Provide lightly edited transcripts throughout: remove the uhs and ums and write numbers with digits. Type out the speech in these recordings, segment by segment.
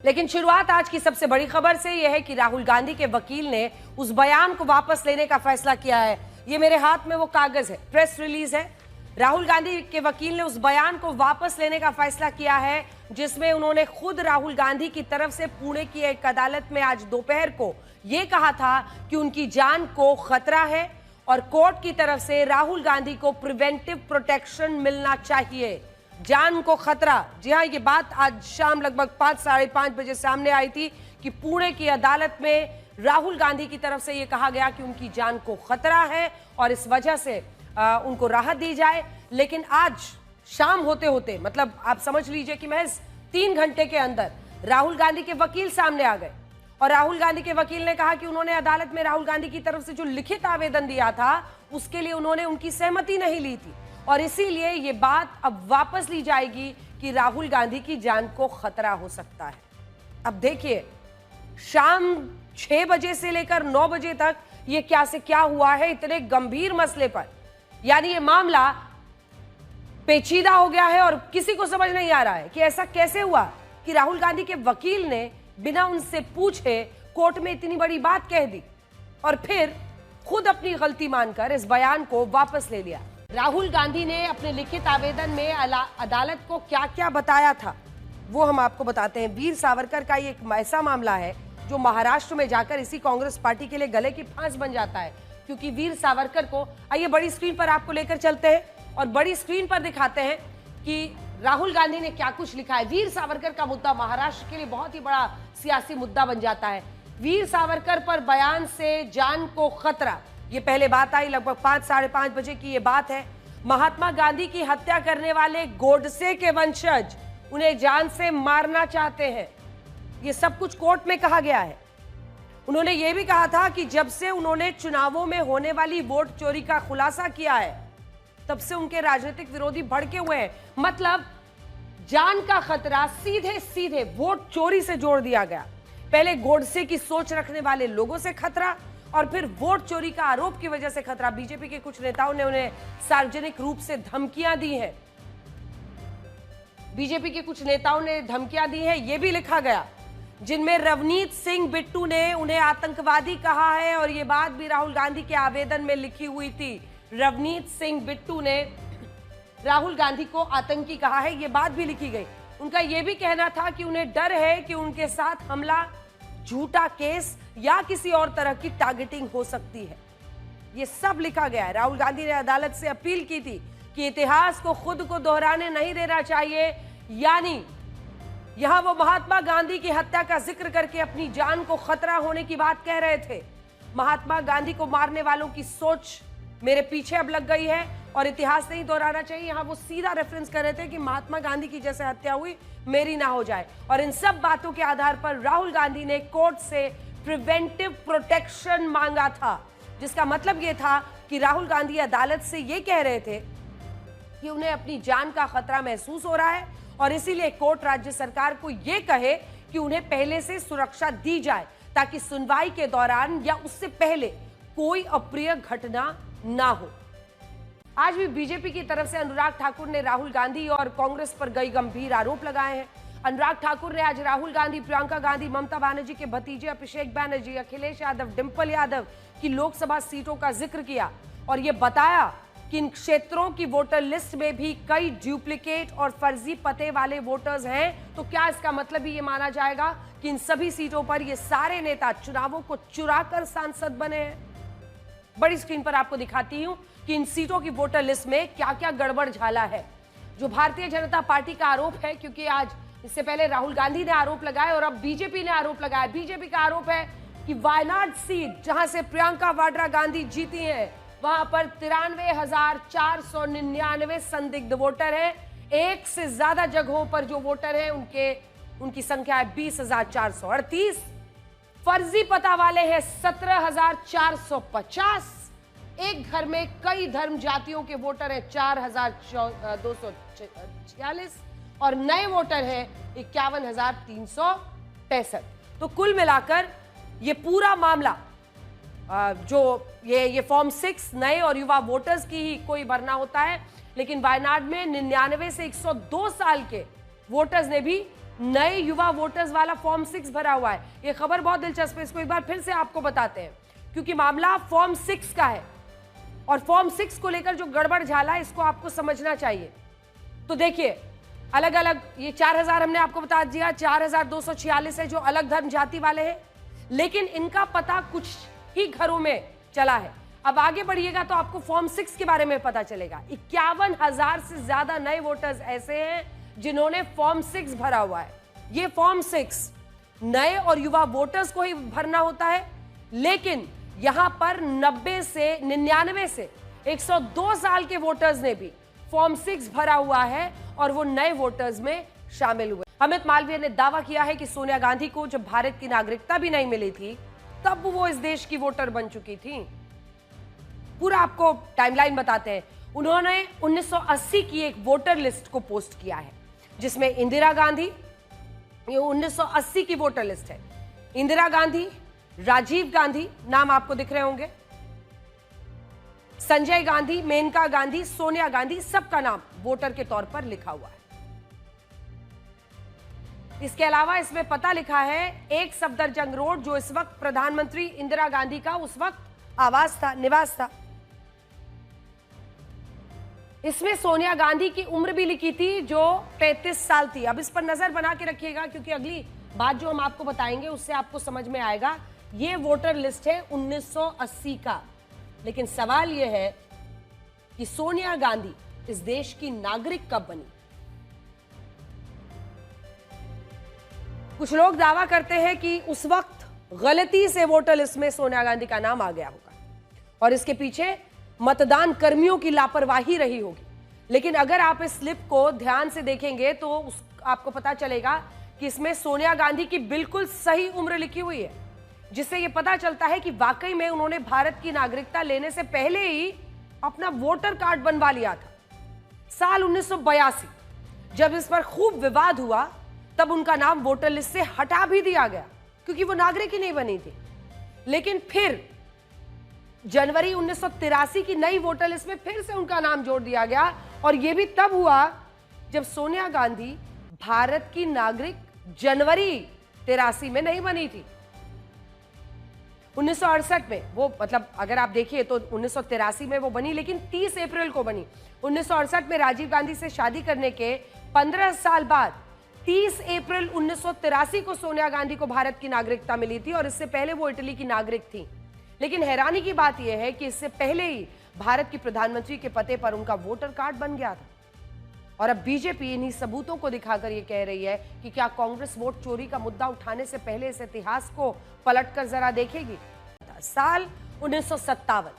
लेकिन शुरुआत आज की सबसे बड़ी खबर से यह है कि राहुल गांधी के वकील ने उस बयान को वापस लेने का फैसला किया है। ये मेरे हाथ में वो कागज है, प्रेस रिलीज है। राहुल गांधी के वकील ने उस बयान को वापस लेने का फैसला किया है जिसमें उन्होंने खुद राहुल गांधी की तरफ से पुणे की एक अदालत में आज दोपहर को यह कहा था कि उनकी जान को खतरा है और कोर्ट की तरफ से राहुल गांधी को प्रिवेंटिव प्रोटेक्शन मिलना चाहिए। जान को खतरा, जी हाँ, ये बात आज शाम लगभग 5 साढ़े 5 बजे सामने आई थी कि पुणे की अदालत में राहुल गांधी की तरफ से यह कहा गया कि उनकी जान को खतरा है और इस वजह से उनको राहत दी जाए। लेकिन आज शाम होते होते, मतलब आप समझ लीजिए कि महज 3 घंटे के अंदर राहुल गांधी के वकील सामने आ गए और राहुल गांधी के वकील ने कहा कि उन्होंने अदालत में राहुल गांधी की तरफ से जो लिखित आवेदन दिया था उसके लिए उन्होंने उनकी सहमति नहीं ली थी और इसीलिए ये बात अब वापस ली जाएगी कि राहुल गांधी की जान को खतरा हो सकता है। अब देखिए, शाम 6 बजे से लेकर 9 बजे तक ये क्या से क्या हुआ है इतने गंभीर मसले पर, यानी ये मामला पेचीदा हो गया है और किसी को समझ नहीं आ रहा है कि ऐसा कैसे हुआ कि राहुल गांधी के वकील ने बिना उनसे पूछे कोर्ट में इतनी बड़ी बात कह दी और फिर खुद अपनी गलती मानकर इस बयान को वापस ले लिया। राहुल गांधी ने अपने लिखित आवेदन में अदालत को क्या क्या बताया था वो हम आपको बताते हैं। वीर सावरकर का ये एक ऐसा मामला है जो महाराष्ट्र में जाकर इसी कांग्रेस पार्टी के लिए गले की फांस बन जाता है, क्योंकि वीर सावरकर को, आइए बड़ी स्क्रीन पर आपको लेकर चलते हैं और बड़ी स्क्रीन पर दिखाते हैं कि राहुल गांधी ने क्या कुछ लिखा है। वीर सावरकर का मुद्दा महाराष्ट्र के लिए बहुत ही बड़ा सियासी मुद्दा बन जाता है। वीर सावरकर पर बयान से जान को खतरा, ये पहले बात आई, लगभग 5 साढ़े 5 बजे की ये बात है। महात्मा गांधी की हत्या करने वाले गोडसे के वंशज उन्हें जान से मारना चाहते हैं, ये सब कुछ कोर्ट में कहा गया है। उन्होंने ये भी कहा था कि जब से उन्होंने चुनावों में होने वाली वोट चोरी का खुलासा किया है तब से उनके राजनीतिक विरोधी भड़के हुए हैं। मतलब जान का खतरा सीधे सीधे वोट चोरी से जोड़ दिया गया। पहले गोडसे की सोच रखने वाले लोगों से खतरा और फिर वोट चोरी का आरोप की वजह से खतरा। बीजेपी के कुछ नेताओं ने उन्हें सार्वजनिक रूप से धमकियां दी हैं, बीजेपी के कुछ नेताओं ने धमकियां दी हैं, यह भी लिखा गया, जिनमें रवनीत सिंह बिट्टू ने उन्हें आतंकवादी कहा है और यह बात भी राहुल गांधी के आवेदन में लिखी हुई थी। रवनीत सिंह बिट्टू ने राहुल गांधी को आतंकी कहा है, यह बात भी लिखी गई। उनका यह भी कहना था कि उन्हें डर है कि उनके साथ हमला, झूठा केस या किसी और तरह की टारगेटिंग हो सकती है। यह सब लिखा गया है। राहुल गांधी ने अदालत से अपील की थी कि इतिहास को खुद को दोहराने नहीं देना चाहिए, यानी यहां वो महात्मा गांधी की हत्या का जिक्र करके अपनी जान को खतरा होने की बात कह रहे थे। महात्मा गांधी को मारने वालों की सोच मेरे पीछे अब लग गई है और इतिहास नहीं दोहराना चाहिए। यहां वो सीधा रेफरेंस कर रहे थे कि महात्मा गांधी की जैसे हत्या हुई मेरी ना हो जाए। और इन सब बातों के आधार पर राहुल गांधी ने कोर्ट से प्रिवेंटिव प्रोटेक्शन मांगा था, जिसका मतलब यह था कि राहुल गांधी अदालत से यह कह रहे थे कि उन्हें अपनी जान का खतरा महसूस हो रहा है और इसीलिए कोर्ट राज्य सरकार को यह कहे कि उन्हें पहले से सुरक्षा दी जाए ताकि सुनवाई के दौरान या उससे पहले कोई अप्रिय घटना ना हो। आज भी बीजेपी की तरफ से अनुराग ठाकुर ने राहुल गांधी और कांग्रेस पर कई गंभीर आरोप लगाए हैं। अनुराग ठाकुर ने आज राहुल गांधी, प्रियंका गांधी, ममता बनर्जी के भतीजे अभिषेक बनर्जी, अखिलेश यादव, डिंपल यादव की लोकसभा सीटों का जिक्र किया और यह बताया कि इन क्षेत्रों की वोटर लिस्ट में भी कई डुप्लीकेट और फर्जी पते वाले वोटर्स हैं। तो क्या इसका मतलब ही ये माना जाएगा कि इन सभी सीटों पर ये सारे नेता चुनावों को चुराकर सांसद बने हैं? बड़ी स्क्रीन पर आपको दिखाती हूं कि इन सीटों की वोटर लिस्ट में क्या क्या गड़बड़ झाला है। जो भारतीय जनता पार्टी का आरोप है, क्योंकि आज इससे पहले राहुल गांधी ने आरोप लगाया और अब बीजेपी ने आरोप लगाया। बीजेपी का आरोप है कि वायनाड सीट जहां से प्रियंका वाड्रा गांधी जीती हैं, वहां पर 93,499 संदिग्ध वोटर हैं। एक से ज्यादा जगहों पर जो वोटर हैं उनकी संख्या है 20,438। फर्जी पता वाले हैं 17,450। एक घर में कई धर्म जातियों के वोटर हैं 4,246 और नए वोटर हैं 51,363। तो कुल मिलाकर ये पूरा मामला जो ये फॉर्म 6 नए और युवा वोटर्स की ही कोई भरना होता है, लेकिन वायनाड में 99 से 102 साल के वोटर्स ने भी नए युवा वोटर्स वाला फॉर्म 6 भरा हुआ है। यह खबर बहुत दिलचस्प है, इसको एक बार फिर से आपको बताते हैं क्योंकि मामला फॉर्म 6 का है और फॉर्म 6 को लेकर जो गड़बड़ झाला है इसको आपको समझना चाहिए। तो देखिए, अलग अलग ये 4000 हमने आपको बता दिया, 4246 है जो अलग धर्म जाति वाले हैं, लेकिन इनका पता कुछ ही घरों में चला है। अब आगे बढ़िएगा तो आपको फॉर्म 6 के बारे में पता चलेगा। 51,000 से ज्यादा नए वोटर्स ऐसे हैं जिन्होंने फॉर्म 6 भरा हुआ है। ये फॉर्म 6 नए और युवा वोटर्स को ही भरना होता है, लेकिन यहां पर 99 से 102 साल के वोटर्स ने भी फॉर्म 6 भरा हुआ है और वो नए वोटर्स में शामिल हुए। अमित मालवीय ने दावा किया है कि सोनिया गांधी को जब भारत की नागरिकता भी नहीं मिली थी तब वो इस देश की वोटर बन चुकी थी। पूरा आपको टाइमलाइन बताते हैं। उन्होंने 1980 की एक वोटर लिस्ट को पोस्ट किया है जिसमें इंदिरा गांधी, ये 1980 की वोटर लिस्ट है, इंदिरा गांधी, राजीव गांधी नाम आपको दिख रहे होंगे, संजय गांधी, मेनका गांधी, सोनिया गांधी, सबका नाम वोटर के तौर पर लिखा हुआ है। इसके अलावा इसमें पता लिखा है एक सफदरजंग रोड जो इस वक्त प्रधानमंत्री इंदिरा गांधी का उस वक्त आवास था, निवास था। इसमें सोनिया गांधी की उम्र भी लिखी थी जो 35 साल थी। अब इस पर नजर बना के रखिएगा क्योंकि अगली बात जो हम आपको बताएंगे उससे आपको समझ में आएगा। ये वोटर लिस्ट है 1980 का, लेकिन सवाल यह है कि सोनिया गांधी इस देश की नागरिक कब बनी। कुछ लोग दावा करते हैं कि उस वक्त गलती से वोटर लिस्ट में सोनिया गांधी का नाम आ गया होगा और इसके पीछे मतदान कर्मियों की लापरवाही रही होगी। लेकिन अगर आप इस स्लिप को ध्यान से देखेंगे तो आपको पता चलेगा कि इसमें सोनिया गांधी की बिल्कुल सही उम्र लिखी हुई है, जिससे यह पता चलता है कि वाकई में उन्होंने भारत की नागरिकता लेने से पहले ही अपना वोटर कार्ड बनवा लिया था। साल 1982 जब इस पर खूब विवाद हुआ तब उनका नाम वोटर लिस्ट से हटा भी दिया गया क्योंकि वो नागरिक ही नहीं बनी थी। लेकिन फिर जनवरी 1983 की नई वोटर लिस्ट में फिर से उनका नाम जोड़ दिया गया और यह भी तब हुआ जब सोनिया गांधी भारत की नागरिक जनवरी 83 में नहीं बनी थी। 1968 में वो, मतलब अगर आप देखिए तो 1983 में वो बनी, लेकिन 30 अप्रैल को बनी। 1968 में राजीव गांधी से शादी करने के 15 साल बाद 30 अप्रैल 1983 को सोनिया गांधी को भारत की नागरिकता मिली थी और इससे पहले वो इटली की नागरिक थी। लेकिन हैरानी की बात यह है कि इससे पहले ही भारत की प्रधानमंत्री के पते पर उनका वोटर कार्ड बन गया था। और अब बीजेपी इन्हीं सबूतों को दिखाकर यह कह रही है कि क्या कांग्रेस वोट चोरी का मुद्दा उठाने से पहले इस इतिहास को पलटकर जरा देखेगी। साल 1957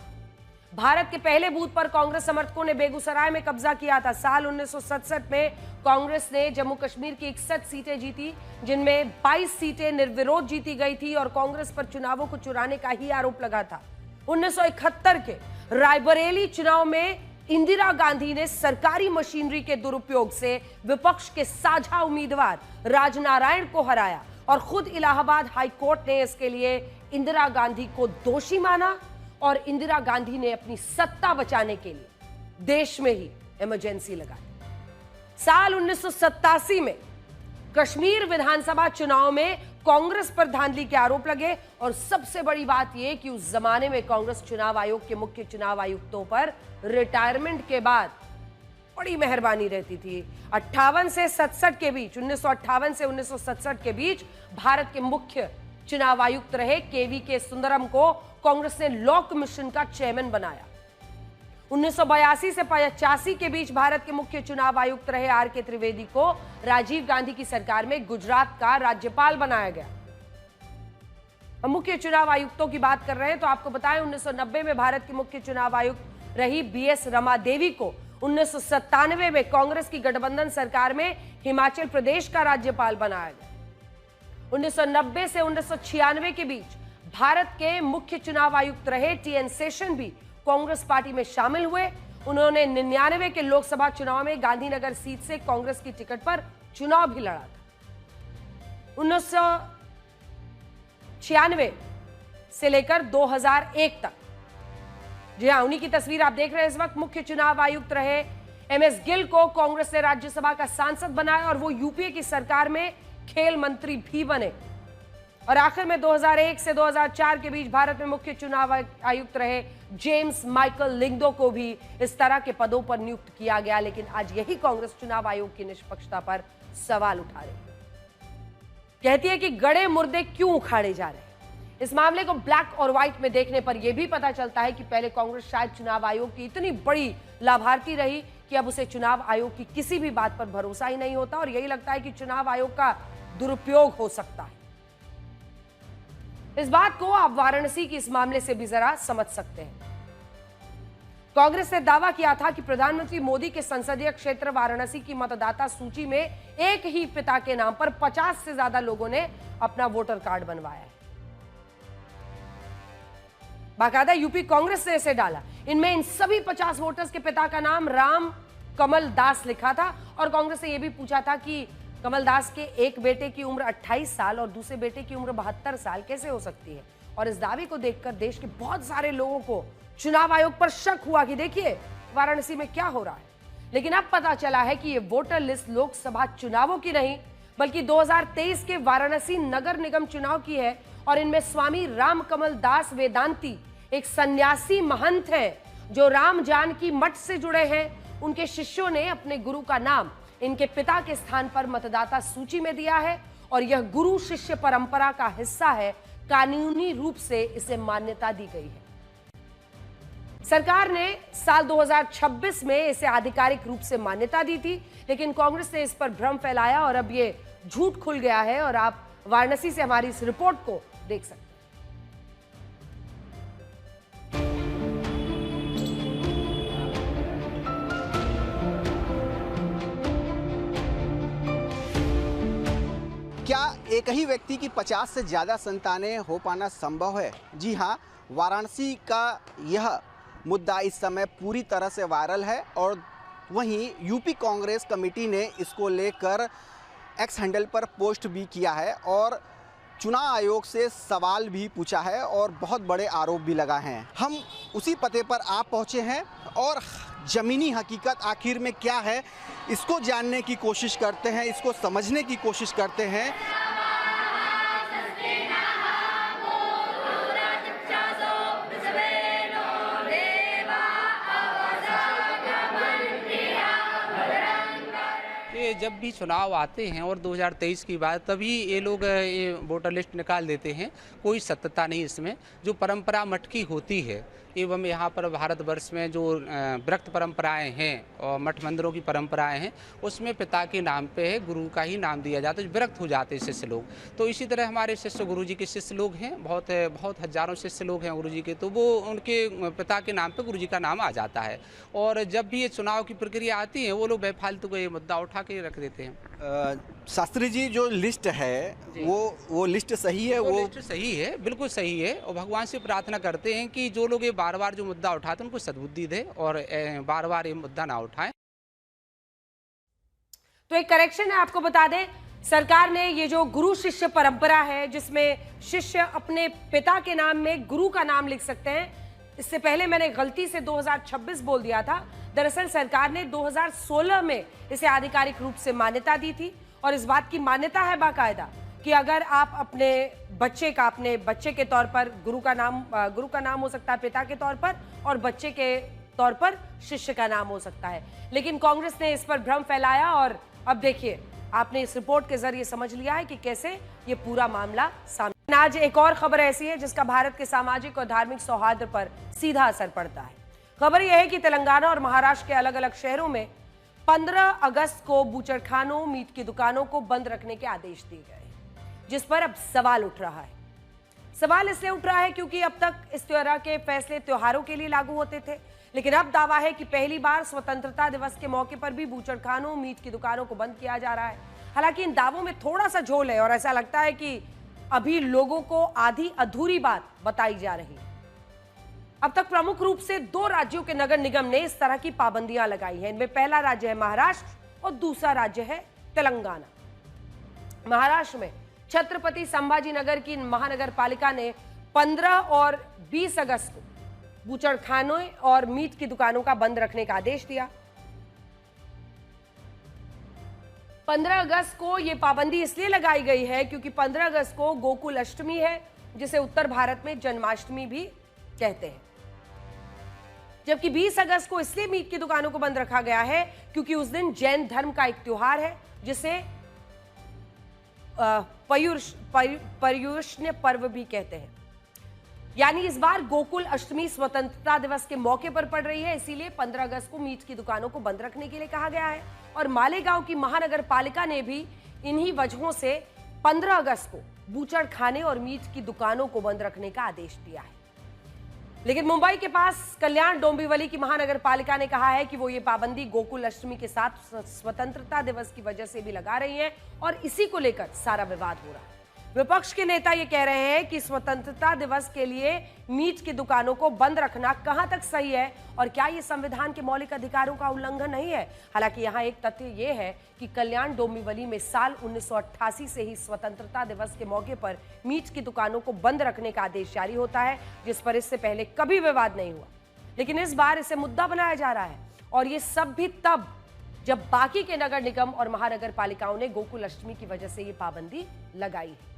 भारत के पहले बूथ पर कांग्रेस समर्थकों ने बेगूसराय में कब्जा किया था। साल 1967 में कांग्रेस ने जम्मू कश्मीर की 61 सीटें जीती, जिनमें 22 सीटें निर्विरोध जीती गई थी और कांग्रेस पर चुनावों को चुराने का ही आरोप लगा था। 1971 के रायबरेली चुनाव में इंदिरा गांधी ने सरकारी मशीनरी के दुरुपयोग से विपक्ष के साझा उम्मीदवार राजनारायण को हराया और खुद इलाहाबाद हाईकोर्ट ने इसके लिए इंदिरा गांधी को दोषी माना और इंदिरा गांधी ने अपनी सत्ता बचाने के लिए देश में ही इमरजेंसी लगाई। साल 1987 में कश्मीर विधानसभा चुनाव में कांग्रेस पर धांधली के आरोप लगे और सबसे बड़ी बात यह कि उस जमाने में कांग्रेस चुनाव आयोग के मुख्य चुनाव आयुक्तों पर रिटायरमेंट के बाद बड़ी मेहरबानी रहती थी। 58 से 67 के बीच, 1958 से 1967 के बीच भारत के मुख्य चुनाव आयुक्त रहे केवीके सुंदरम को कांग्रेस ने लॉ कमीशन का चेयरमैन बनाया। 1982 से 85 के बीच भारत के मुख्य चुनाव आयुक्त रहे आर.के. त्रिवेदी को राजीव गांधी की सरकार में गुजरात का राज्यपाल बनाया गया। हम मुख्य चुनाव आयुक्तों की बात कर रहे हैं तो आपको बताएं 1990 में भारत की मुख्य चुनाव आयुक्त रही बी.एस. रमा देवी को 1997 में कांग्रेस की गठबंधन सरकार में हिमाचल प्रदेश का राज्यपाल बनाया गया। 1990 से 1996 के बीच भारत के मुख्य चुनाव आयुक्त रहे टी.एन. शेषन भी कांग्रेस पार्टी में शामिल हुए। उन्होंने 99 के लोकसभा चुनाव में गांधीनगर सीट से कांग्रेस की टिकट पर चुनाव भी लड़ा था। 1996 से लेकर 2001 तक, जी हां, उन्हीं की तस्वीर आप देख रहे हैं इस वक्त, मुख्य चुनाव आयुक्त रहे एम.एस. गिल को कांग्रेस ने राज्यसभा का सांसद बनाया और वो यूपीए की सरकार में खेल मंत्री भी बने और आखिर में 2001 से 2004 के बीच भारत में मुख्य चुनाव आयुक्त रहे जेम्स माइकल लिंगडो को भी इस तरह के पदों पर नियुक्त किया गया। लेकिन आज यही कांग्रेस चुनाव आयोग की निष्पक्षता पर सवाल उठा रही है। कहती है कि गड़े मुर्दे क्यों उखाड़े जा रहे हैं। इस मामले को ब्लैक और व्हाइट में देखने पर यह भी पता चलता है कि पहले कांग्रेस शायद चुनाव आयोग की इतनी बड़ी लाभार्थी रही कि अब उसे चुनाव आयोग की किसी भी बात पर भरोसा ही नहीं होता और यही लगता है कि चुनाव आयोग का दुरुपयोग हो सकता है। इस बात को आप वाराणसी की इस मामले से भी जरा समझ सकते हैं। कांग्रेस ने दावा किया था कि प्रधानमंत्री मोदी के संसदीय क्षेत्र वाराणसी की मतदाता सूची में एक ही पिता के नाम पर 50 से ज्यादा लोगों ने अपना वोटर कार्ड बनवाया है। बाकायदा यूपी कांग्रेस ने इसे डाला। इनमें इन सभी 50 वोटर्स के पिता का नाम राम कमल दास लिखा था और कांग्रेस ने यह भी पूछा था कि कमल दास के एक बेटे की उम्र 28 साल और दूसरे बेटे की उम्र 72 साल कैसे हो सकती है। और इस दावे को देखकर देश के बहुत सारे लोगों को चुनाव आयोग पर शक हुआ कि देखिए वाराणसी में क्या हो रहा है। लेकिन अब पता चला है कि यह वोटर लिस्ट लोकसभा चुनावों की नहीं बल्कि 2023 के वाराणसी नगर निगम चुनाव की है और इनमें स्वामी राम कमल दास वेदांती एक सन्यासी महंत हैं जो राम जानकी मठ से जुड़े हैं। उनके शिष्यों ने अपने गुरु का नाम इनके पिता के स्थान पर मतदाता सूची में दिया है और यह गुरु शिष्य परंपरा का हिस्सा है। कानूनी रूप से इसे मान्यता दी गई है। सरकार ने साल 2026 में इसे आधिकारिक रूप से मान्यता दी थी लेकिन कांग्रेस ने इस पर भ्रम फैलाया और अब ये झूठ खुल गया है और आप वाराणसी से हमारी इस रिपोर्ट को देख सकते हैं। क्या एक ही व्यक्ति की 50 से ज़्यादा संतानें हो पाना संभव है? जी हाँ, वाराणसी का यह मुद्दा इस समय पूरी तरह से वायरल है और वहीं यूपी कांग्रेस कमेटी ने इसको लेकर एक्स हैंडल पर पोस्ट भी किया है और चुनाव आयोग से सवाल भी पूछा है और बहुत बड़े आरोप भी लगाए हैं। हम उसी पते पर आप पहुंचे हैं और ज़मीनी हकीकत आखिर में क्या है इसको जानने की कोशिश करते हैं, इसको समझने की कोशिश करते हैं। जब भी चुनाव आते हैं और 2023 की बात तभी ये लोग ये वोटर लिस्ट निकाल देते हैं। कोई सत्यता नहीं इसमें। जो परंपरा मठ की होती है एवं यहाँ पर भारतवर्ष में जो व्रत परंपराएं हैं और मठ मंदिरों की परंपराएं हैं उसमें पिता के नाम पे है गुरु का ही नाम दिया जाता है। व्रत हो जाते हैं शिष्य लोग। तो इसी तरह हमारे शिष्य गुरु जी के शिष्य लोग हैं, बहुत हजारों शिष्य लोग हैं गुरु जी के, तो वो उनके पिता के नाम पे गुरु जी का नाम आ जाता है। और जब भी ये चुनाव की प्रक्रिया आती है वो लोग बेफालतू को ये मुद्दा उठा के रख देते हैं। शास्त्री जी, जो लिस्ट है वो लिस्ट सही है? वो लिस्ट सही है, बिल्कुल सही है और भगवान से प्रार्थना करते हैं कि जो लोग ये बार बार जो मुद्दा उठाते हैं उनको सद्बुद्धि दे और बार बार ये मुद्दा ना उठाएं। तो एक करेक्शन है, आपको बता दें, सरकार ने ये जो गुरु शिष्य परंपरा है जिसमें शिष्य अपने पिता के नाम में गुरु का नाम लिख सकते हैं, इससे पहले मैंने गलती से 2026 बोल दिया था। दरअसल सरकार ने 2016 में इसे आधिकारिक रूप से मान्यता दी थी और इस बात की मान्यता है बाकायदा कि अगर आप अपने बच्चे के तौर पर गुरु का नाम हो सकता है पिता के तौर पर और बच्चे के तौर पर शिष्य का नाम हो सकता है। लेकिन कांग्रेस ने इस पर भ्रम फैलाया और अब देखिए आपने इस रिपोर्ट के जरिए समझ लिया है कि कैसे ये पूरा मामला सामने। आज एक और खबर ऐसी है जिसका भारत के सामाजिक और धार्मिक सौहार्द पर सीधा असर पड़ता है। खबर यह है कि तेलंगाना और महाराष्ट्र के अलग अलग शहरों में 15 अगस्त को बूचड़खानों, मीट की दुकानों को बंद रखने के आदेश दिए गए, जिस पर अब सवाल उठ रहा है। सवाल इसलिए उठ रहा है क्योंकि अब तक इस तरह के फैसले त्योहारों के लिए लागू होते थे, लेकिन अब दावा है कि पहली बार स्वतंत्रता दिवस के मौके पर भी बूचड़खानों, मीट की दुकानों को बंद किया जा रहा है। हालांकि इन दावों में थोड़ा सा झोल है और ऐसा लगता है कि अभी लोगों को आधी अधूरी बात बताई जा रही है। अब तक प्रमुख रूप से 2 राज्यों के नगर निगम ने इस तरह की पाबंदियां लगाई हैं। इनमें पहला राज्य है महाराष्ट्र और दूसरा राज्य है तेलंगाना। महाराष्ट्र में छत्रपति संभाजी नगर की महानगर पालिका ने 15 और 20 अगस्त को बूचड़खानों और मीट की दुकानों का बंद रखने का आदेश दिया। 15 अगस्त को ये पाबंदी इसलिए लगाई गई है क्योंकि 15 अगस्त को गोकुल अष्टमी है, जिसे उत्तर भारत में जन्माष्टमी भी कहते हैं। जबकि 20 अगस्त को इसलिए मीट की दुकानों को बंद रखा गया है क्योंकि उस दिन जैन धर्म का एक त्योहार है, जिसे पर्युषण पर्व भी कहते हैं। यानी इस बार गोकुल अष्टमी स्वतंत्रता दिवस के मौके पर पड़ रही है, इसीलिए 15 अगस्त को मीट की दुकानों को बंद रखने के लिए कहा गया है। और मालेगांव की महानगर पालिका ने भी इन्हीं वजहों से 15 अगस्त को बूचड़ खाने और मीट की दुकानों को बंद रखने का आदेश दिया है। लेकिन मुंबई के पास कल्याण डोंबिवली की महानगर पालिका ने कहा है कि वो ये पाबंदी गोकुल अष्टमी के साथ स्वतंत्रता दिवस की वजह से भी लगा रही है और इसी को लेकर सारा विवाद हो रहा है। विपक्ष के नेता ये कह रहे हैं कि स्वतंत्रता दिवस के लिए मीट की दुकानों को बंद रखना कहां तक सही है और क्या ये संविधान के मौलिक अधिकारों का उल्लंघन नहीं है। हालांकि यहां एक तथ्य ये है कि कल्याण डोंबिवली में साल 1988 से ही स्वतंत्रता दिवस के मौके पर मीट की दुकानों को बंद रखने का आदेश जारी होता है, जिस पर इससे पहले कभी विवाद नहीं हुआ। लेकिन इस बार इसे मुद्दा बनाया जा रहा है और ये सब भी तब जब बाकी के नगर निगम और महानगर पालिकाओं ने गोकुल अष्टमी की वजह से ये पाबंदी लगाई है।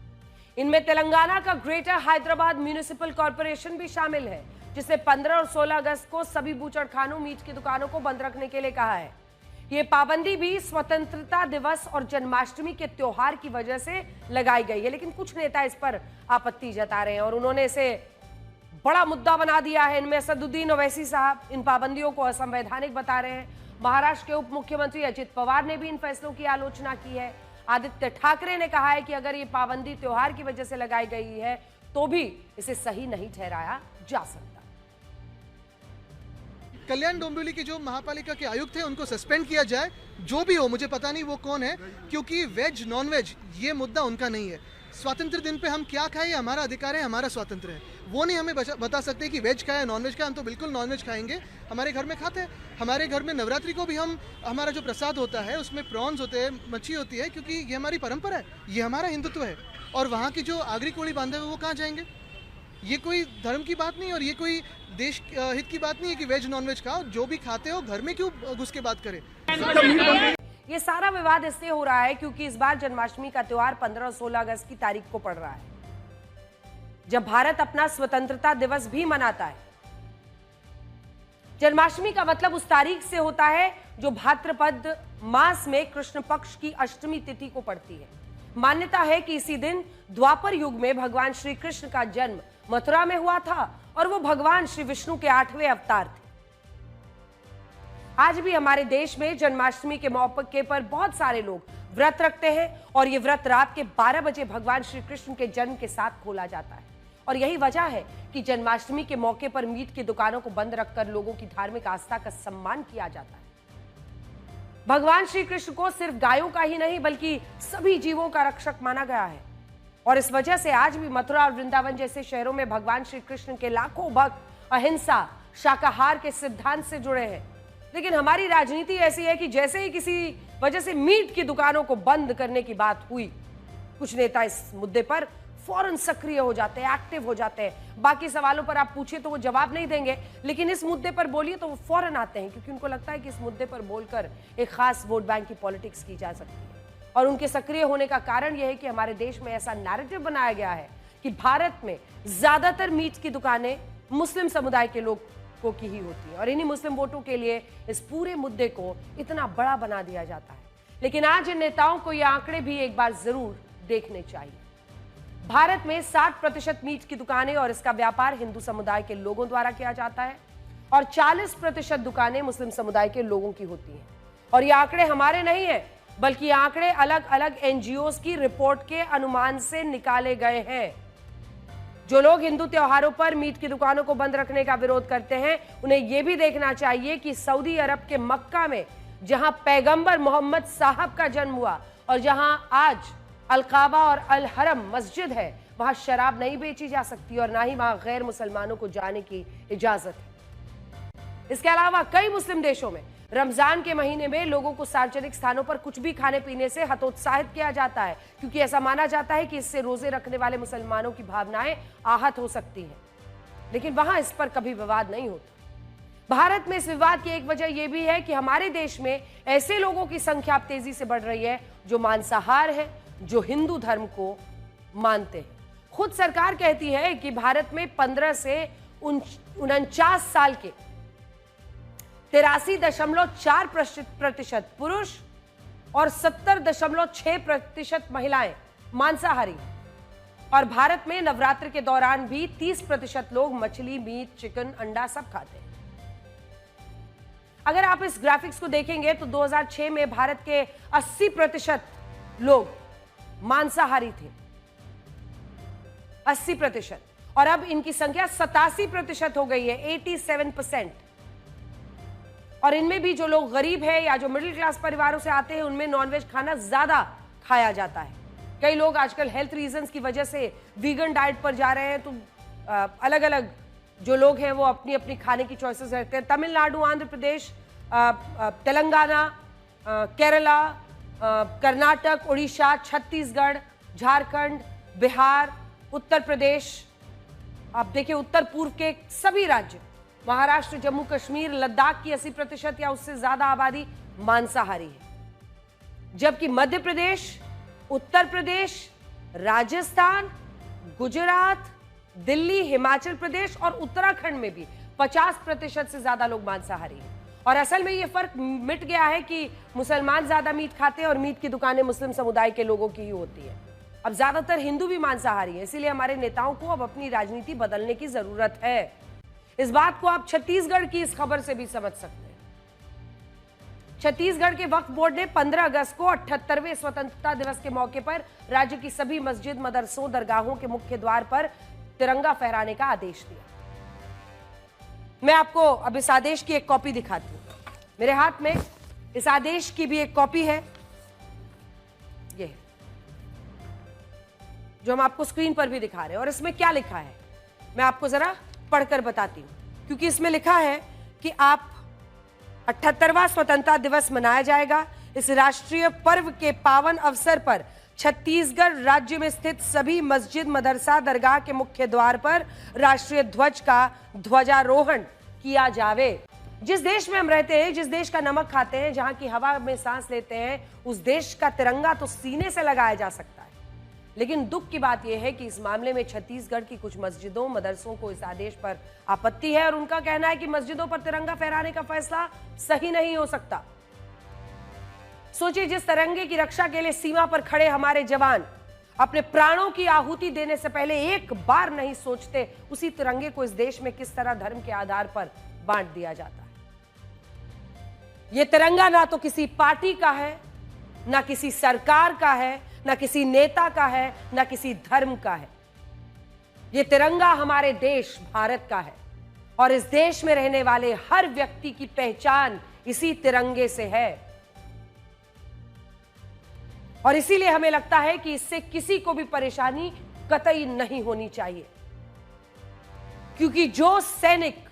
इनमें तेलंगाना का ग्रेटर हैदराबाद म्युनिसिपल कॉर्पोरेशन भी शामिल है, जिसने 15 और 16 अगस्त को सभी बूचड़खानों मीट की दुकानों को बंद रखने के लिए कहा है। ये पाबंदी भी स्वतंत्रता दिवस और जन्माष्टमी के त्योहार की वजह से लगाई गई है, लेकिन कुछ नेता इस पर आपत्ति जता रहे हैं और उन्होंने इसे बड़ा मुद्दा बना दिया है। इनमें असदुद्दीन ओवैसी साहब इन पाबंदियों को असंवैधानिक बता रहे हैं। महाराष्ट्र के उप मुख्यमंत्री अजित पवार ने भी इन फैसलों की आलोचना की है। आदित्य ठाकरे ने कहा है कि अगर ये पाबंदी त्योहार की वजह से लगाई गई है तो भी इसे सही नहीं ठहराया जा सकता। कल्याण डोंबिवली के जो महापालिका के आयुक्त हैं उनको सस्पेंड किया जाए, जो भी हो, मुझे पता नहीं वो कौन है, क्योंकि वेज नॉन वेज ये मुद्दा उनका नहीं है। स्वातंत्र दिन पे हम क्या खाएं, हमारा अधिकार है, हमारा स्वातंत्र है। वो नहीं हमें बता सकते कि वेज खाए नॉन वेज खाए। हम तो बिल्कुल नॉन वेज खाएंगे, हमारे घर में खाते हैं। हमारे घर में नवरात्रि को भी हमारा जो प्रसाद होता है उसमें प्रॉन्स होते हैं, मच्छी होती है, क्योंकि ये हमारी परंपरा है, ये हमारा हिंदुत्व है। और वहाँ की जो आगरी कोड़ी बांधे हुए वो कहाँ जाएंगे? ये कोई धर्म की बात नहीं और ये कोई देश हित की बात नहीं है कि वेज नॉन वेज खाओ। जो भी खाते हो घर में क्यों घुस के बात करें। ये सारा विवाद इसलिए हो रहा है क्योंकि इस बार जन्माष्टमी का त्योहार 15 और 16 अगस्त की तारीख को पड़ रहा है, जब भारत अपना स्वतंत्रता दिवस भी मनाता है। जन्माष्टमी का मतलब उस तारीख से होता है जो भाद्रपद मास में कृष्ण पक्ष की अष्टमी तिथि को पड़ती है। मान्यता है कि इसी दिन द्वापर युग में भगवान श्री कृष्ण का जन्म मथुरा में हुआ था और वो भगवान श्री विष्णु के 8वें अवतार थे। आज भी हमारे देश में जन्माष्टमी के मौके पर बहुत सारे लोग व्रत रखते हैं और ये व्रत रात के 12 बजे भगवान श्री कृष्ण के जन्म के साथ खोला जाता है। और यही वजह है कि जन्माष्टमी के मौके पर मीट की दुकानों को बंद रखकर लोगों की धार्मिक आस्था का सम्मान किया जाता है। भगवान श्री कृष्ण को सिर्फ गायों का ही नहीं बल्कि सभी जीवों का रक्षक माना गया है और इस वजह से आज भी मथुरा और वृंदावन जैसे शहरों में भगवान श्री कृष्ण के लाखों भक्त अहिंसा, शाकाहार के सिद्धांत से जुड़े हैं। लेकिन हमारी राजनीति ऐसी है कि जैसे ही किसी वजह से मीट की दुकानों को बंद करने की बात हुई, कुछ नेता इस मुद्दे पर फौरन सक्रिय हो जाते हैं, एक्टिव हो जाते हैं। बाकी सवालों पर आप पूछिए तो वो जवाब नहीं देंगे, लेकिन इस मुद्दे पर बोलिए तो वो फौरन आते हैं, क्योंकि उनको लगता है कि इस मुद्दे पर बोलकर एक खास वोट बैंक की पॉलिटिक्स की जा सकती है। और उनके सक्रिय होने का कारण यह है कि हमारे देश में ऐसा नैरेटिव बनाया गया है कि भारत में ज्यादातर मीट की दुकानें मुस्लिम समुदाय के लोगों की ही होती है और इन्हीं मुस्लिम वोटों के लिए इस पूरे मुद्दे को इतना बड़ा बना दिया जाता है। लेकिन आज इन नेताओं को ये आंकड़े भी एक बार जरूर देखने चाहिए। भारत में 60% मीट की दुकानें और इसका व्यापार हिंदू समुदाय के लोगों द्वारा किया जाता है और 40% दुकानें मुस्लिम समुदाय के लोगों की होती हैं। और ये आंकड़े हमारे नहीं हैं, बल्कि आंकड़े अलग अलग एनजीओज की रिपोर्ट के अनुमान से निकाले गए हैं। जो लोग हिंदू त्योहारों पर मीट की दुकानों को बंद रखने का विरोध करते हैं, उन्हें यह भी देखना चाहिए कि सऊदी अरब के मक्का में, जहां पैगंबर मोहम्मद साहब का जन्म हुआ और जहां आज अलकाबा और अल हरम मस्जिद है, वहां शराब नहीं बेची जा सकती और ना ही वहां गैर मुसलमानों को जाने की इजाजत है। इसके अलावा कई मुस्लिम देशों में रमजान के महीने में लोगों को सार्वजनिक स्थानों पर कुछ भी खाने पीने से हतोत्साहित किया जाता है, क्योंकि ऐसा माना जाता है कि इससे रोजे रखने वाले मुसलमानों की भावनाएं आहत हो सकती हैं। लेकिन वहां इस पर कभी विवाद नहीं होता। भारत में इस विवाद की एक वजह यह भी है कि हमारे देश में ऐसे लोगों की संख्या अब तेजी से बढ़ रही है जो मांसाहार है, जो हिंदू धर्म को मानते हैं। खुद सरकार कहती है कि भारत में 15 से 49 साल के 83.4% पुरुष और 70.6% महिलाएं मांसाहारी हैं। और भारत में नवरात्र के दौरान भी 30% लोग मछली, मीट, चिकन, अंडा सब खाते हैं। अगर आप इस ग्राफिक्स को देखेंगे तो 2006 में भारत के 80% लोग मांसाहारी थे, 80%, और अब इनकी संख्या 87% हो गई है, 87%। और इनमें भी जो लोग गरीब हैं या जो मिडिल क्लास परिवारों से आते हैं, उनमें नॉनवेज खाना ज्यादा खाया जाता है। कई लोग आजकल हेल्थ रीजंस की वजह से वीगन डाइट पर जा रहे हैं, तो अलग अलग जो लोग हैं वो अपनी अपनी खाने की चॉइसेस रखते हैं। तमिलनाडु, आंध्र प्रदेश, तेलंगाना, केरला, कर्नाटक, उड़ीसा, छत्तीसगढ़, झारखंड, बिहार, उत्तर प्रदेश, आप देखिए उत्तर पूर्व के सभी राज्य, महाराष्ट्र, जम्मू कश्मीर, लद्दाख की 80% या उससे ज्यादा आबादी मांसाहारी है। जबकि मध्य प्रदेश, उत्तर प्रदेश, राजस्थान, गुजरात, दिल्ली, हिमाचल प्रदेश और उत्तराखंड में भी 50% से ज्यादा लोग मांसाहारी हैं। और असल में ये फर्क मिट गया है कि मुसलमान ज्यादा मीट खाते हैं और मीट की दुकानें मुस्लिम समुदाय के लोगों की ही होती है। अब ज्यादातर हिंदू भी मांसाहारी हैं, इसीलिए हमारे नेताओं को अब अपनी राजनीति बदलने की जरूरत है। इस बात को आप छत्तीसगढ़ की इस खबर से भी समझ सकते हैं। छत्तीसगढ़ के वक्फ बोर्ड ने 15 अगस्त को 78वें स्वतंत्रता दिवस के मौके पर राज्य की सभी मस्जिद, मदरसों, दरगाहों के मुख्य द्वार पर तिरंगा फहराने का आदेश दिया। मैं आपको अब इस आदेश की एक कॉपी दिखाती हूं। मेरे हाथ में इस आदेश की भी एक कॉपी है, ये है, जो हम आपको स्क्रीन पर भी दिखा रहे हैं। और इसमें क्या लिखा है मैं आपको जरा पढ़कर बताती हूं, क्योंकि इसमें लिखा है कि आप 78वां स्वतंत्रता दिवस मनाया जाएगा। इस राष्ट्रीय पर्व के पावन अवसर पर छत्तीसगढ़ राज्य में स्थित सभी मस्जिद, मदरसा, दरगाह के मुख्य द्वार पर राष्ट्रीय ध्वज का ध्वजारोहण किया जावे। जिस देश में हम रहते हैं, जिस देश का नमक खाते हैं, जहां की हवा में सांस लेते हैं, उस देश का तिरंगा तो सीने से लगाया जा सकता है। लेकिन दुख की बात यह है कि इस मामले में छत्तीसगढ़ की कुछ मस्जिदों, मदरसों को इस आदेश पर आपत्ति है और उनका कहना है कि मस्जिदों पर तिरंगा फहराने का फैसला सही नहीं हो सकता। सोचिए, जिस तिरंगे की रक्षा के लिए सीमा पर खड़े हमारे जवान अपने प्राणों की आहुति देने से पहले एक बार नहीं सोचते, उसी तिरंगे को इस देश में किस तरह धर्म के आधार पर बांट दिया जाता है। यह तिरंगा ना तो किसी पार्टी का है, ना किसी सरकार का है, ना किसी नेता का है, ना किसी धर्म का है। यह तिरंगा हमारे देश भारत का है और इस देश में रहने वाले हर व्यक्ति की पहचान इसी तिरंगे से है। और इसीलिए हमें लगता है कि इससे किसी को भी परेशानी कतई नहीं होनी चाहिए, क्योंकि जो सैनिक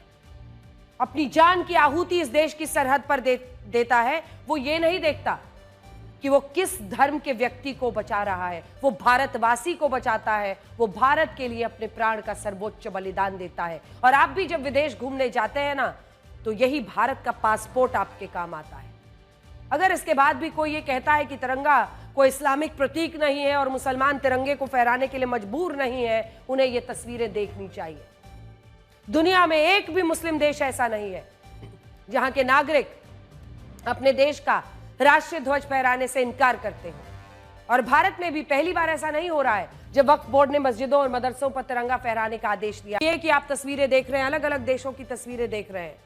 अपनी जान की आहुति इस देश की सरहद पर देता है, वो ये नहीं देखता कि वो किस धर्म के व्यक्ति को बचा रहा है, वो भारतवासी को बचाता है, वो भारत के लिए अपने प्राण का सर्वोच्च बलिदान देता है। और आप भी जब विदेश घूमने जाते हैं ना, तो यही भारत का पासपोर्ट आपके काम आता है। अगर इसके बाद भी कोई ये कहता है कि तिरंगा कोई इस्लामिक प्रतीक नहीं है और मुसलमान तिरंगे को फहराने के लिए मजबूर नहीं है, उन्हें ये तस्वीरें देखनी चाहिए। दुनिया में एक भी मुस्लिम देश ऐसा नहीं है जहां के नागरिक अपने देश का राष्ट्रीय ध्वज फहराने से इनकार करते हैं। और भारत में भी पहली बार ऐसा नहीं हो रहा है जब वक्फ बोर्ड ने मस्जिदों और मदरसों पर तिरंगा फहराने का आदेश दिया। ये कि आप तस्वीरें देख रहे हैं, अलग अलग देशों की तस्वीरें देख रहे हैं,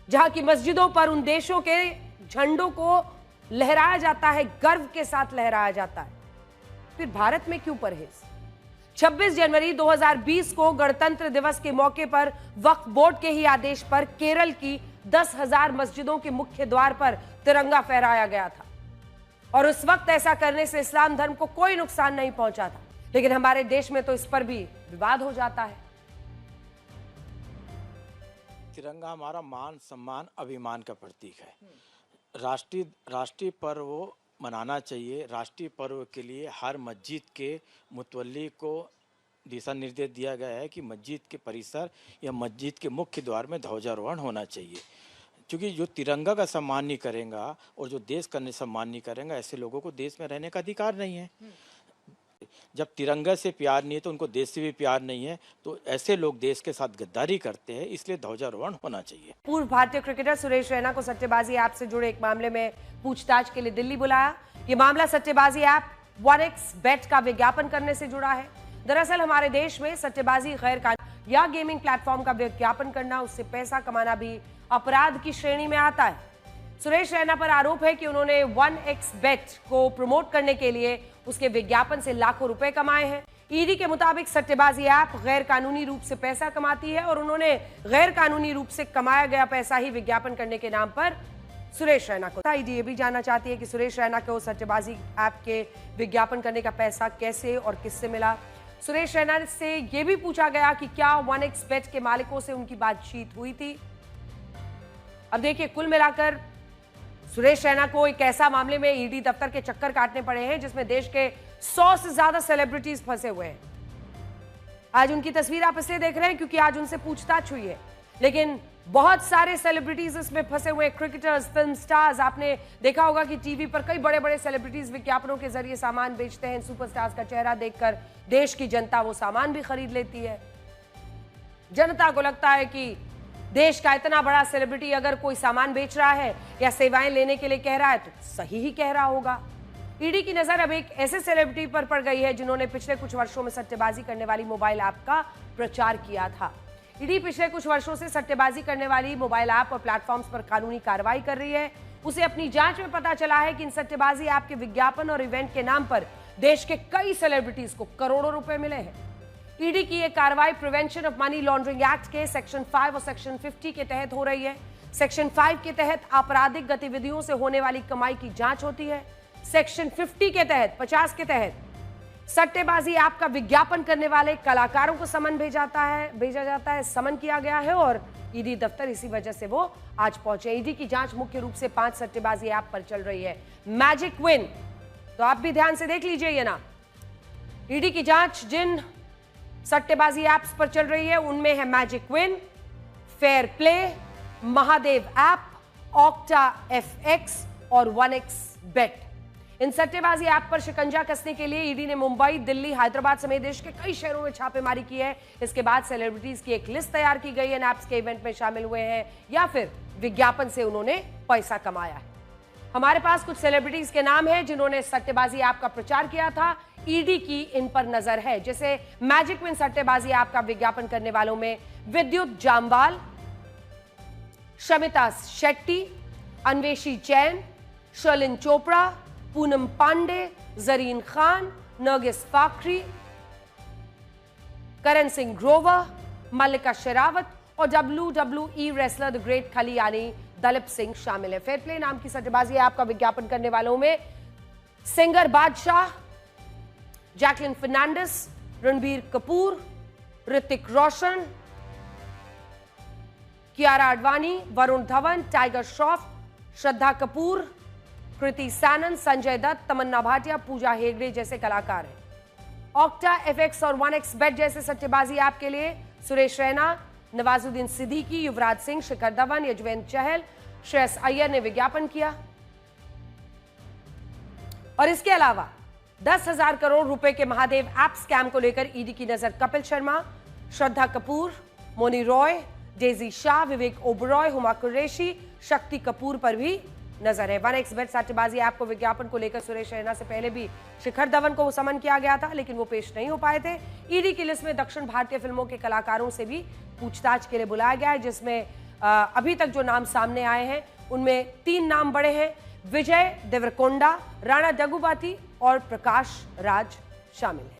जहां की मस्जिदों पर उन देशों के झंडों को लहराया जाता है, गर्व के साथ लहराया जाता है। फिर भारत में क्यों परहेज? 26 जनवरी 2020 को गणतंत्र दिवस के मौके पर वक्फ बोर्ड के ही आदेश पर केरल की 10,000 मस्जिदों के मुख्य द्वार पर तिरंगा फहराया गया था और उस वक्त ऐसा करने से इस्लाम धर्म को कोई नुकसान नहीं पहुंचा था। लेकिन हमारे देश में तो इस पर भी विवाद हो जाता है। तिरंगा हमारा मान, सम्मान, अभिमान का प्रतीक है। राष्ट्रीय पर्व मनाना चाहिए। राष्ट्रीय पर्व के लिए हर मस्जिद के मुतवल्ली को दिशा निर्देश दिया गया है कि मस्जिद के परिसर या मस्जिद के मुख्य द्वार में ध्वजारोहण होना चाहिए। क्योंकि जो तिरंगा का सम्मान नहीं करेगा और जो देश का सम्मान नहीं करेगा, ऐसे लोगों को देश में रहने का अधिकार नहीं है। जब तिरंगा से प्यार नहीं है तो उनको देश से भी प्यार नहीं है, तो ऐसे लोग देश के साथ गद्दारी करते हैं, इसलिए ध्वजारोहण होना चाहिए। पूर्व भारतीय क्रिकेटर सुरेश रैना को सट्टेबाजी ऐप से जुड़े एक मामले में पूछताछ के लिए दिल्ली बुलाया। ये मामला सट्टेबाजी ऐप 1xBet का विज्ञापन करने से जुड़ा है। दरअसल हमारे देश में सट्टेबाजी गैर कानूनी या गेमिंग प्लेटफॉर्म का विज्ञापन करना, उससे पैसा कमाना भी अपराध की श्रेणी में आता है। सुरेश रैना पर आरोप है कि उन्होंने 1xBet को प्रमोट करने के लिए उसके विज्ञापन से लाखों रुपए कमाए हैं। ईडी के मुताबिक सट्टेबाजी ऐप गैर कानूनी रूप से पैसा कमाती है और उन्होंने गैर कानूनी रूप से कमाया गया पैसा ही विज्ञापन करने के नाम पर सुरेश रैना को। ईडी ये भी जानना चाहती है कि सुरेश रैना को सट्टेबाजी ऐप के विज्ञापन करने का पैसा कैसे और किससे मिला। सुरेश रैना से यह भी पूछा गया कि क्या 1xBet के मालिकों से उनकी बातचीत हुई थी। अब देखिए, कुल मिलाकर सुरेश रैना को एक ऐसा मामले में ईडी दफ्तर के चक्कर काटने पड़े हैं जिसमें देश के 100 से ज्यादा सेलिब्रिटीज फंसे हुए हैं। आज उनकी तस्वीर आप इसलिए देख रहे हैं क्योंकि आज उनसे पूछताछ हुई है, लेकिन बहुत सारे सेलिब्रिटीज इसमें फंसे हुए, क्रिकेटर्स, फिल्म स्टार्स। आपने देखा होगा कि टीवी पर कई बड़े बड़े सेलिब्रिटीज विज्ञापनों के जरिए सामान बेचते हैं। सुपरस्टार्स का चेहरा देखकर देश की जनता वो सामान भी खरीद लेती है। जनता को लगता है कि देश का इतना बड़ा सेलिब्रिटी अगर कोई सामान बेच रहा है या सेवाएं लेने के लिए कह रहा है तो सही ही कह रहा होगा। ईडी की नजर अब एक ऐसे सेलिब्रिटी पर पड़ गई है जिन्होंने पिछले कुछ वर्षों में सट्टेबाजी करने वाली मोबाइल ऐप का प्रचार किया था। ईडी पिछले कुछ वर्षों से सट्टेबाजी करने वाली मोबाइल ऐप और प्लेटफॉर्म्स पर कानूनी कार्रवाई कर रही है। उसे अपनी जांच में पता चला है कि इन सट्टेबाजी ऐप के विज्ञापन और इवेंट के नाम पर देश के कई सेलिब्रिटीज को करोड़ों रुपए मिले हैं। ईडी की यह कार्रवाई prevention of money laundering act के सेक्शन 5 और सेक्शन 50 के तहत हो रही है। सेक्शन 5 के तहत आपराधिक गतिविधियों से होने वाली कमाई की जांच होती है। सेक्शन 50 के तहत 50 के तहत सट्टेबाजी ऐप का विज्ञापन करने वाले कलाकारों को समन भेजा जाता है, समन किया गया है और ईडी दफ्तर इसी वजह से वो आज पहुंचे। ईडी की जांच मुख्य रूप से 5 सट्टेबाजी ऐप पर चल रही है। मैजिक विन, तो आप भी ध्यान से देख लीजिए ये ना। ईडी की जांच जिन सट्टेबाजी ऐप्स पर चल रही है उनमें है magic win, fair play, Mahadev app, octa FX और 1xBet। इन सट्टेबाजी ऐप पर शिकंजा कसने के लिए ईडी ने मुंबई, दिल्ली, हैदराबाद समेत देश के कई शहरों में छापेमारी की है। इसके बाद सेलिब्रिटीज की एक लिस्ट तैयार की गई है। ऐप्स के इवेंट में शामिल हुए हैं या फिर विज्ञापन से उन्होंने पैसा कमाया है। हमारे पास कुछ सेलिब्रिटीज के नाम हैं जिन्होंने सट्टेबाजी ऐप का प्रचार किया था। ईडी की इन पर नजर है। जैसे मैजिक विन सट्टेबाजी ऐप का विज्ञापन करने वालों में विद्युत जामवाल, शमिता शेट्टी, अन्वेशी जैन, शर्लिन चोपड़ा, पूनम पांडे, जरीन खान, नरगिस फाखरी, करण सिंह ग्रोवर, मल्लिका शेरावत और WWE रेसलर द ग्रेट खली यानी दलीप सिंह शामिल है। फेयर प्ले नाम की सट्टेबाजी ऐप का विज्ञापन करने वालों में सिंगर बादशाह, जैकलिन फर्नांडिस, रणबीर कपूर, ऋतिक रोशन, कियारा आडवाणी, वरुण धवन, टाइगर श्रॉफ, श्रद्धा कपूर, कृति सैनन, संजय दत्त, तमन्ना भाटिया, पूजा हेगड़े जैसे कलाकार हैं। ऑक्टा FX और 1xBet जैसे सट्टेबाजी ऐप के लिए सुरेश रैना, नवाजुद्दीन सिद्दीकी, युवराज सिंह, शिखर धवन, यजुवेंद्र चहल, श्रेयस अय्यर ने विज्ञापन किया। और इसके अलावा 10,000 करोड़ रुपए के महादेव ऐप स्कैम को लेकर ईडी की नजर कपिल शर्मा, श्रद्धा कपूर, मोनी रॉय, डेजी शाह, विवेक ओबरॉय, हुमा कुरैशी, शक्ति कपूर पर भी नजर है। 1xBet सट्टेबाजी ऐप को विज्ञापन को लेकर सुरेश रैना से पहले भी शिखर धवन को समन किया गया था, लेकिन वो पेश नहीं हो पाए थे। ईडी की लिस्ट में दक्षिण भारतीय फिल्मों के कलाकारों से भी पूछताछ के लिए बुलाया गया है, जिसमें अभी तक जो नाम सामने आए हैं उनमें 3 नाम बड़े हैं। विजय देवरकोंडा, राणा डगुबाती और प्रकाश राज शामिल हैं।